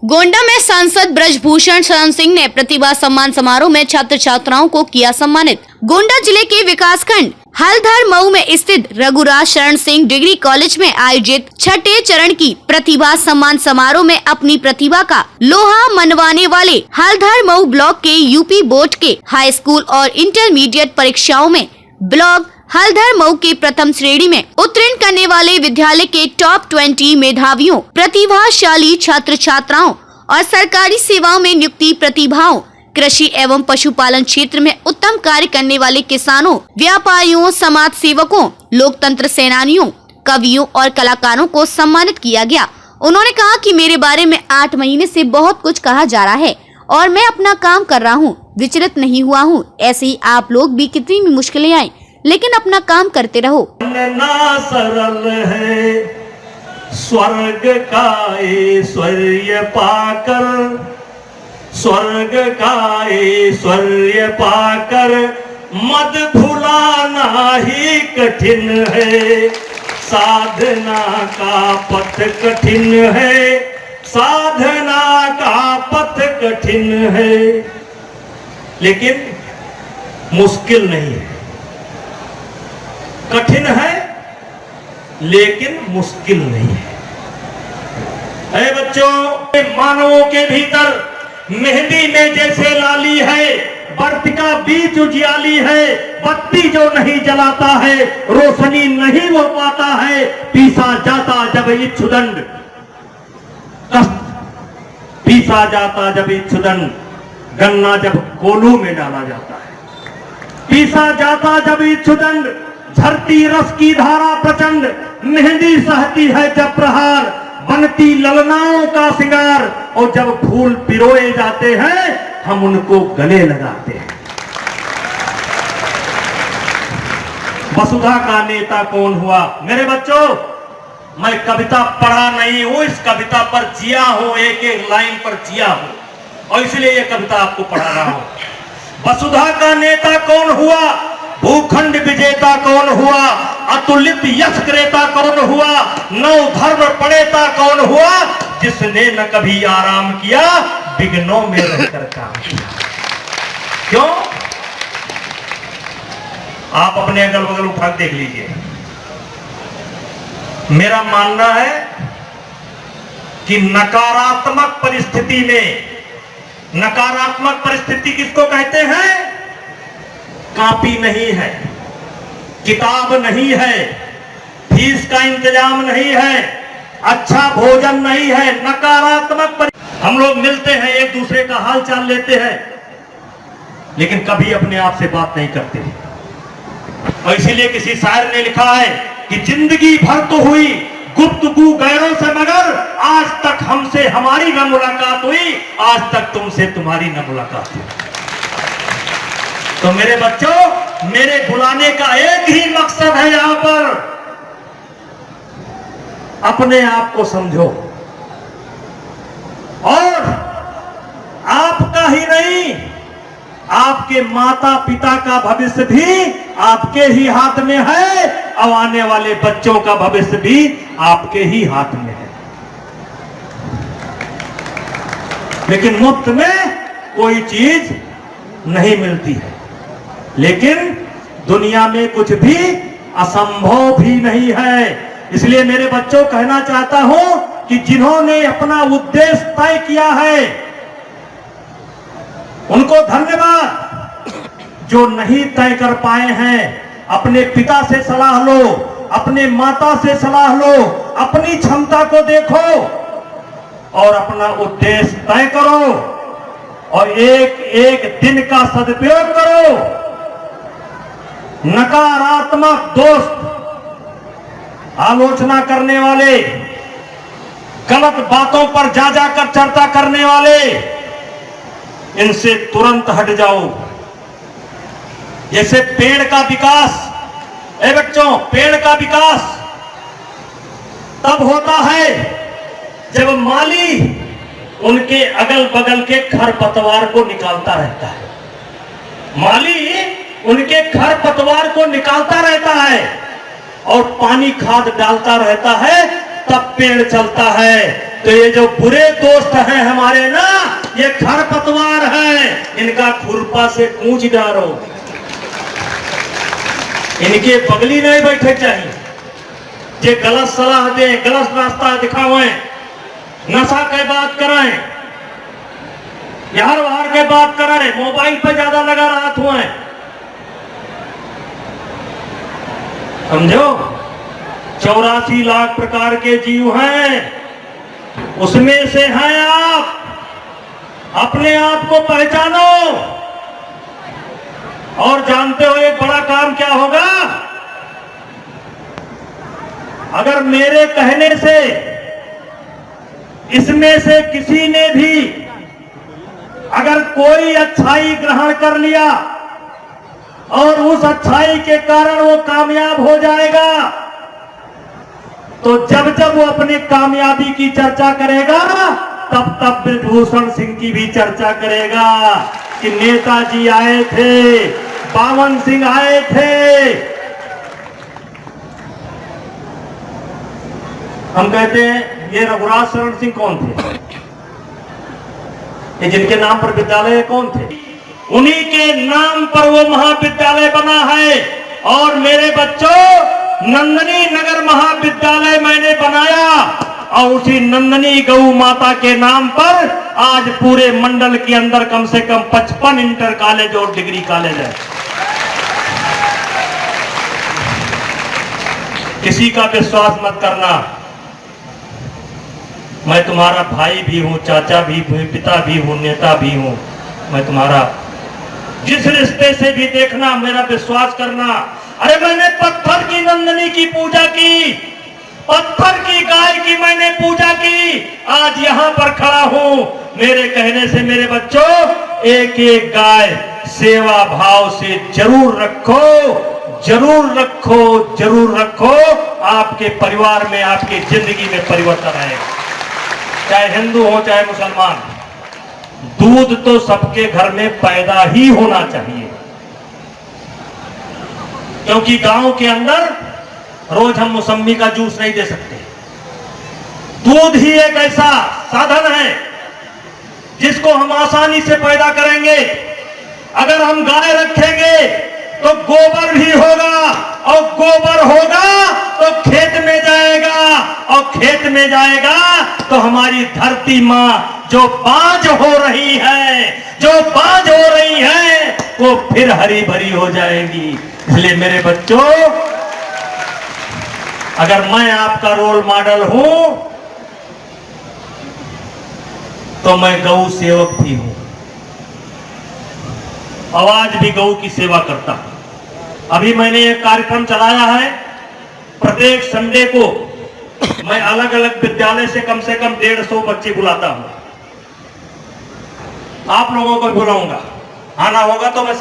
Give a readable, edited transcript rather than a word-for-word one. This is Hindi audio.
गोंडा में सांसद ब्रजभूषण शरण सिंह ने प्रतिभा सम्मान समारोह में छात्र छात्राओं को किया सम्मानित। गोंडा जिले के विकासखंड हल्दर मऊ में स्थित रघुराज शरण सिंह डिग्री कॉलेज में आयोजित छठे चरण की प्रतिभा सम्मान समारोह में अपनी प्रतिभा का लोहा मनवाने वाले हल्दर मऊ ब्लॉक के यूपी बोर्ड के हाई स्कूल और इंटरमीडिएट परीक्षाओं में ब्लॉक हल्दर मऊ के प्रथम श्रेणी में उत्तीर्ण करने वाले विद्यालय के टॉप 20 मेधावियों, प्रतिभाशाली छात्र छात्राओं और सरकारी सेवाओं में नियुक्ति प्रतिभाओं, कृषि एवं पशुपालन क्षेत्र में उत्तम कार्य करने वाले किसानों, व्यापारियों, समाज सेवकों, लोकतंत्र सेनानियों, कवियों और कलाकारों को सम्मानित किया गया। उन्होंने कहा कि मेरे बारे में 8 महीने से बहुत कुछ कहा जा रहा है और मैं अपना काम कर रहा हूँ, विचलित नहीं हुआ हूँ। ऐसे ही आप लोग भी कितनी भी मुश्किलें आए लेकिन अपना काम करते रहो। ना सरल है स्वर्ग का ऐश्वर्य पाकर, स्वर्ग का ऐश्वर्य पाकर मद भुलाना ही कठिन है। साधना का पथ कठिन है, साधना का पथ कठिन है, लेकिन मुश्किल नहीं है। कठिन है लेकिन मुश्किल नहीं है। ऐ बच्चों, मानवों के भीतर मेहंदी में जैसे लाली है, बर्त का बीज उजियाली है, बत्ती जो नहीं जलाता है रोशनी नहीं हो पाता है। पीसा जाता जब इच्छुदंड, पीसा जाता जब इच्छुदंड, गन्ना जब कोलू में डाला जाता है। पीसा जाता जब इच्छुदंड, झरती रस की धारा प्रचंड, मेहंदी सहती है जब प्रहार, बनती ललनाओं का सिंगार, और जब फूल पिरोए जाते हैं हम उनको गले लगाते हैं। वसुधा का नेता कौन हुआ? मेरे बच्चों, मैं कविता पढ़ा नहीं हूं, इस कविता पर जिया हूं, एक एक लाइन पर जिया हूं, और इसलिए ये कविता आपको पढ़ा रहा हूं। वसुधा का नेता कौन हुआ? भूखंड विजेता कौन हुआ? अतुलित यश क्रेता कौन हुआ? नौ धर्म पड़ेता कौन हुआ? जिसने न कभी आराम किया, विघ्नों में रहकर काम किया। क्यों? आप अपने अगल बगल उठा देख लीजिए। मेरा मानना है कि नकारात्मक परिस्थिति में, नकारात्मक परिस्थिति किसको कहते हैं? कॉपी नहीं है, किताब नहीं है, फीस का इंतजाम नहीं है, अच्छा भोजन नहीं है। नकारात्मक हम लोग मिलते हैं, एक दूसरे का हाल चाल लेते हैं, लेकिन कभी अपने आप से बात नहीं करते। और इसीलिए किसी शायर ने लिखा है कि जिंदगी भर तो हुई गुफ्तगू गैरों से, मगर आज तक हमसे हमारी न मुलाकात हुई, आज तक तुमसे तुम्हारी न मुलाकात हुई। तो मेरे बच्चों, मेरे बुलाने का एक ही मकसद है, यहां पर अपने आप को समझो, और आपका ही नहीं, आपके माता पिता का भविष्य भी आपके ही हाथ में है, और आने वाले बच्चों का भविष्य भी आपके ही हाथ में है। लेकिन मुफ्त में कोई चीज नहीं मिलती है, लेकिन दुनिया में कुछ भी असंभव भी नहीं है। इसलिए मेरे बच्चों, कहना चाहता हूं कि जिन्होंने अपना उद्देश्य तय किया है उनको धन्यवाद। जो नहीं तय कर पाए हैं, अपने पिता से सलाह लो, अपने माता से सलाह लो, अपनी क्षमता को देखो और अपना उद्देश्य तय करो, और एक एक दिन का सदुपयोग करो। नकारात्मक दोस्त, आलोचना करने वाले, गलत बातों पर जा जाकर चर्चा करने वाले, इनसे तुरंत हट जाओ। जैसे पेड़ का विकास, ए बच्चों, पेड़ का विकास तब होता है जब माली उनके अगल बगल के खरपतवार को निकालता रहता है। माली उनके खरपतवार को निकालता रहता है और पानी खाद डालता रहता है, तब पेड़ चलता है। तो ये जो बुरे दोस्त हैं हमारे ना, ये खरपतवार है, इनका खुरपा से कूच डालो, इनके बगली नहीं बैठे चाहिए। जे गलत सलाह दे, गलत रास्ता दिखावें, नशा के बात कराएं, यार बाहर के बात कराएं, मोबाइल पे ज्यादा लगा रात हुए, समझो। 84 लाख प्रकार के जीव हैं, उसमें से हैं आप। अपने आप को पहचानो और जानते हो एक बड़ा काम क्या होगा। अगर मेरे कहने से इसमें से किसी ने भी अगर कोई अच्छाई ग्रहण कर लिया और उस अच्छाई के कारण वो कामयाब हो जाएगा, तो जब जब वो अपनी कामयाबी की चर्चा करेगा, तब तब ब्रजभूषण सिंह की भी चर्चा करेगा कि नेताजी आए थे, पावन सिंह आए थे। हम कहते हैं ये रघुराज शरण सिंह कौन थे, ये जिनके नाम पर विद्यालय कौन थे, उन्हीं के नाम पर वो महाविद्यालय बना है। और मेरे बच्चों, नंदनी नगर महाविद्यालय मैंने बनाया और उसी नंदनी गौ माता के नाम पर आज पूरे मंडल के अंदर कम से कम 55 इंटर कॉलेज और डिग्री कॉलेज है। किसी का विश्वास मत करना, मैं तुम्हारा भाई भी हूं, चाचा भी हूं, पिता भी हूं, नेता भी हूं। मैं तुम्हारा जिस रिश्ते से भी देखना, मेरा विश्वास करना। अरे मैंने पत्थर की नंदनी की पूजा की, पत्थर की गाय की मैंने पूजा की, आज यहां पर खड़ा हूं। मेरे कहने से मेरे बच्चों, एक एक गाय सेवा भाव से जरूर रखो, जरूर रखो, जरूर रखो। आपके परिवार में, आपकी जिंदगी में परिवर्तन आएगा। चाहे हिंदू हो चाहे मुसलमान, दूध तो सबके घर में पैदा ही होना चाहिए, क्योंकि गांव के अंदर रोज हम मौसम्मी का जूस नहीं दे सकते। दूध ही एक ऐसा साधन है जिसको हम आसानी से पैदा करेंगे। अगर हम गाय रखेंगे तो गोबर भी होगा, और गोबर होगा तो खेत में जाएगा, और खेत में जाएगा तो हमारी धरती माँ जो बांझ हो रही है, जो बांझ हो रही है, वो फिर हरी भरी हो जाएगी। इसलिए मेरे बच्चों, अगर मैं आपका रोल मॉडल हूं तो मैं गौ सेवक भी हूं, आज भी गौ की सेवा करता हूं। अभी मैंने एक कार्यक्रम चलाया है, प्रत्येक संडे को मैं अलग अलग विद्यालय से कम 150 बच्चे बुलाता हूं। आप लोगों को बुलाऊंगा, आना होगा तो मैं